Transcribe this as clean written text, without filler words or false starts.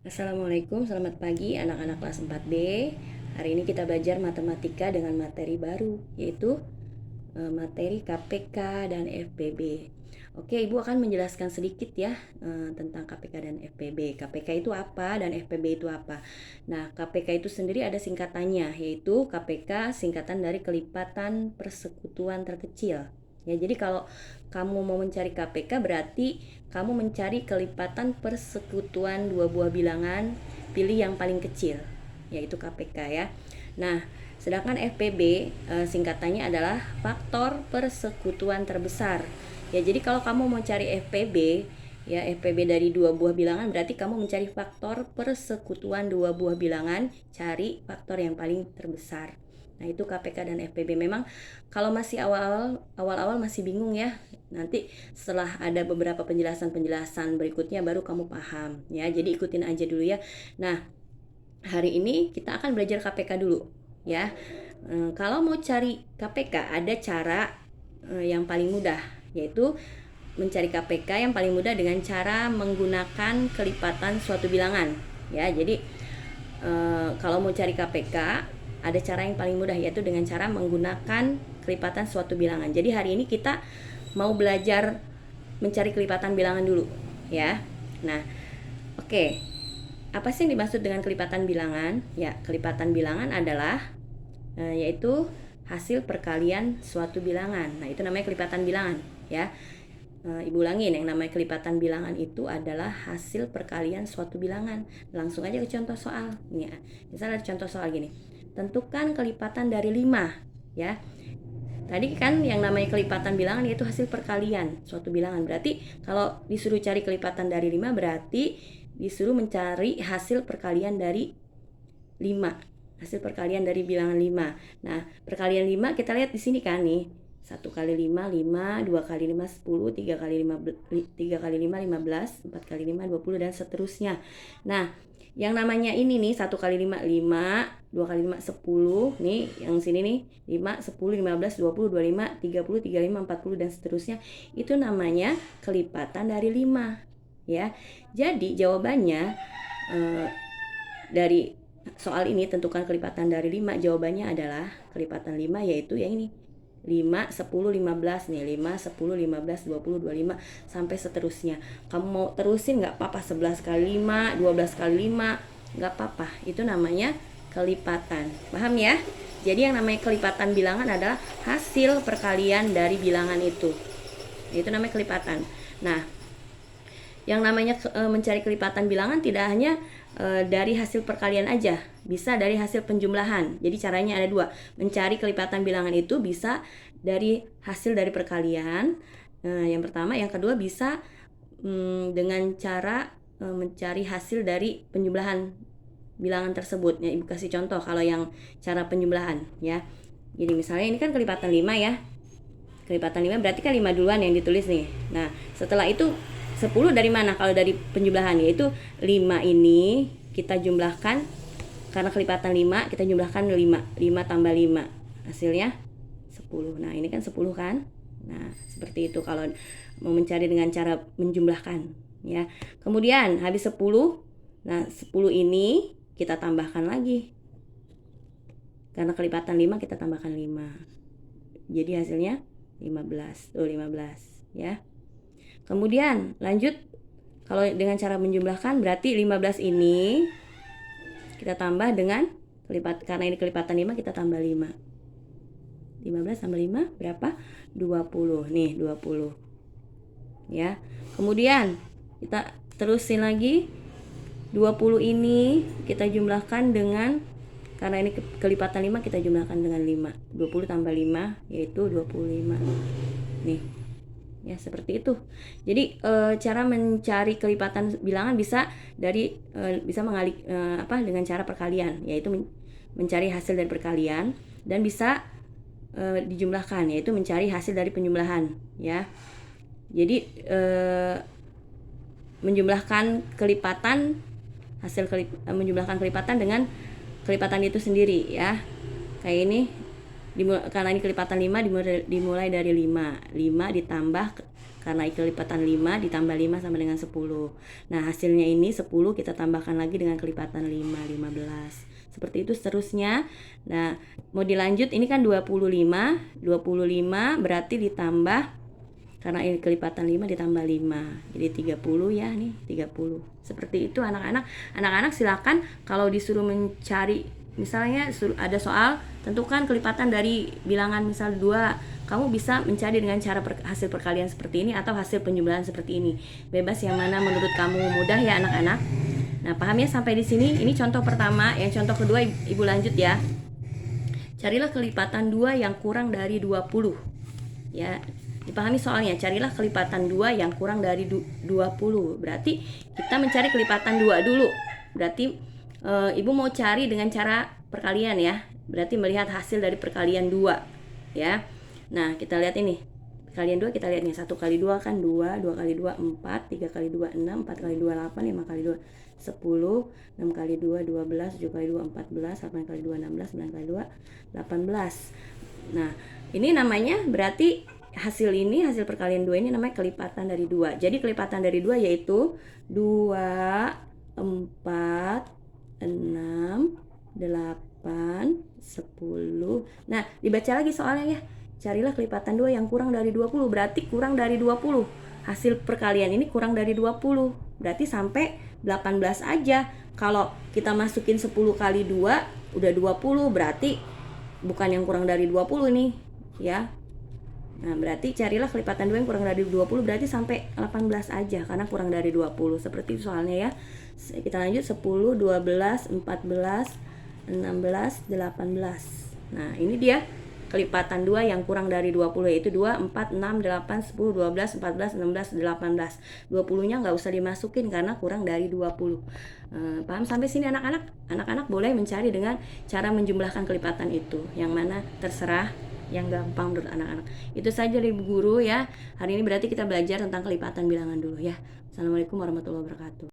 Assalamualaikum, selamat pagi anak-anak kelas 4B. Hari ini kita belajar matematika dengan materi baru, yaitu materi KPK dan FPB. Oke, Ibu akan menjelaskan sedikit ya tentang KPK dan FPB. KPK itu apa dan FPB itu apa? Nah, KPK itu sendiri ada singkatannya, yaitu KPK singkatan dari kelipatan persekutuan terkecil. Ya, jadi kalau kamu mau mencari KPK berarti kamu mencari kelipatan persekutuan dua buah bilangan, pilih yang paling kecil, yaitu KPK ya. Nah, sedangkan FPB singkatannya adalah faktor persekutuan terbesar. Ya, jadi kalau kamu mau cari FPB, ya FPB dari dua buah bilangan berarti kamu mencari faktor persekutuan dua buah bilangan, cari faktor yang paling terbesar. Nah, itu KPK dan FPB. Memang kalau masih awal-awal masih bingung ya. Nanti setelah ada beberapa penjelasan berikutnya baru kamu paham ya. Jadi ikutin aja dulu ya. Nah, hari ini kita akan belajar KPK dulu ya. Kalau mau cari KPK ada cara yang paling mudah, yaitu mencari KPK yang paling mudah dengan cara menggunakan kelipatan suatu bilangan ya. Jadi kalau mau cari KPK ada cara yang paling mudah, yaitu dengan cara menggunakan kelipatan suatu bilangan. Jadi hari ini kita mau belajar mencari kelipatan bilangan dulu ya. Nah, oke. Apa sih yang dimaksud dengan kelipatan bilangan? Ya, kelipatan bilangan adalah yaitu hasil perkalian suatu bilangan. Nah, itu namanya kelipatan bilangan ya. Ibu ulangin, yang namanya kelipatan bilangan itu adalah hasil perkalian suatu bilangan. Langsung aja ke contoh soal. Ini ya. Misalnya ada contoh soal gini. Tentukan kelipatan dari 5 ya. Tadi kan yang namanya kelipatan bilangan yaitu hasil perkalian suatu bilangan. Berarti kalau disuruh cari kelipatan dari 5 berarti disuruh mencari hasil perkalian dari 5. Hasil perkalian dari bilangan 5. Nah, perkalian 5 kita lihat di sini kan nih. 1 kali 5, 5, 2 kali 5, 10, 3 kali 5, 15, 4 kali 5, 20, dan seterusnya. Nah, yang namanya ini nih 1 kali 5, 5, 2 kali 5, 10. Nih, yang sini nih 5, 10, 15, 20, 25, 30, 35, 40, dan seterusnya. Itu namanya kelipatan dari 5 ya. Jadi jawabannya dari soal ini, tentukan kelipatan dari 5, jawabannya adalah kelipatan 5 yaitu yang ini. 5, 10, 15 nih, 5, 10, 15, 20, 25 sampai seterusnya. Kamu mau terusin nggak apa-apa, 11 kali 5, 12 kali 5 nggak apa-apa. Itu namanya kelipatan. Paham ya? Jadi yang namanya kelipatan bilangan adalah hasil perkalian dari bilangan itu. Itu namanya kelipatan. Nah, yang namanya mencari kelipatan bilangan tidak hanya dari hasil perkalian aja, bisa dari hasil penjumlahan. Jadi caranya ada dua. Mencari kelipatan bilangan itu bisa dari hasil dari perkalian. Yang pertama, yang kedua bisa dengan cara mencari hasil dari penjumlahan bilangan tersebut. Ya, Ibu kasih contoh kalau yang cara penjumlahan ya. Jadi misalnya ini kan kelipatan 5 ya. Kelipatan 5 berarti kan 5 duluan yang ditulis nih. Nah, setelah itu 10 dari mana kalau dari penjumlahan? Yaitu 5 ini kita jumlahkan, karena kelipatan 5 kita jumlahkan 5 tambah 5 hasilnya 10. Nah, ini kan 10 kan. Nah, seperti itu kalau mau mencari dengan cara menjumlahkan ya. Kemudian habis 10, nah 10 ini kita tambahkan lagi, karena kelipatan 5 kita tambahkan 5, jadi hasilnya 15 ya. Kemudian lanjut, kalau dengan cara menjumlahkan berarti 15 ini kita tambah dengan karena ini kelipatan 5 kita tambah 5. 15 tambah 5 berapa? 20. Nih 20 ya. Kemudian kita terusin lagi, 20 ini kita jumlahkan dengan, karena ini kelipatan 5 kita jumlahkan dengan 5. 20 tambah 5 yaitu 25. Nih ya, seperti itu. Jadi cara mencari kelipatan bilangan bisa dari dengan cara perkalian, yaitu mencari hasil dari perkalian, dan bisa dijumlahkan, yaitu mencari hasil dari penjumlahan ya. Jadi menjumlahkan kelipatan, menjumlahkan kelipatan dengan kelipatan itu sendiri ya. Kayak ini, karena ini kelipatan 5 dimulai dari 5 ditambah Karena kelipatan 5 ditambah 5 sama dengan 10. Nah, hasilnya ini 10 kita tambahkan lagi dengan kelipatan 5, 15. Seperti itu seterusnya. Nah, mau dilanjut ini kan 25 berarti ditambah, karena ini kelipatan 5 ditambah 5. Jadi 30 ya nih, 30. Seperti itu anak-anak. Anak-anak silakan kalau disuruh mencari, misalnya ada soal tentukan kelipatan dari bilangan misal 2, kamu bisa mencari dengan cara hasil perkalian seperti ini atau hasil penjumlahan seperti ini. Bebas yang mana menurut kamu mudah ya anak-anak. Nah, paham ya sampai di sini? Ini contoh pertama. Yang contoh kedua Ibu lanjut ya. Carilah kelipatan 2 yang kurang dari 20. Ya, dipahami soalnya. Carilah kelipatan 2 yang kurang dari 20. Berarti kita mencari kelipatan 2 dulu. Berarti Ibu mau cari dengan cara perkalian ya. Berarti melihat hasil dari perkalian 2 ya. Nah, kita lihat ini. Perkalian 2 kita lihat nih. 1 kali 2 kan 2, 2 kali 2 4, 3 kali 2 6, 4 kali 2 8, 5 kali 2 10, 6 kali 2 12, 7 kali 2 14, 8 kali 2 16, 9 kali 2 18. Nah, ini namanya berarti hasil perkalian 2 ini namanya kelipatan dari 2. Jadi kelipatan dari 2 yaitu 2, 4, 6, 8, 10. Nah, dibaca lagi soalnya ya. Carilah kelipatan 2 yang kurang dari 20. Berarti kurang dari 20. Hasil perkalian ini kurang dari 20. Berarti sampai 18 aja. Kalau kita masukin 10 kali 2 udah 20, berarti bukan yang kurang dari 20 nih ya. Nah, berarti carilah kelipatan 2 yang kurang dari 20, berarti sampai 18 aja karena kurang dari 20. Seperti itu soalnya ya. Kita lanjut 10, 12, 14, 16, 18. Nah, ini dia kelipatan 2 yang kurang dari 20, yaitu 2, 4, 6, 8, 10, 12, 14, 16, 18. 20-nya nggak usah dimasukin karena kurang dari 20. Paham sampai sini anak-anak? Anak-anak boleh mencari dengan cara menjumlahkan kelipatan itu. Yang mana terserah, yang gampang menurut anak-anak. Itu saja dari Bu Guru ya. Hari ini berarti kita belajar tentang kelipatan bilangan dulu ya. Assalamualaikum warahmatullahi wabarakatuh.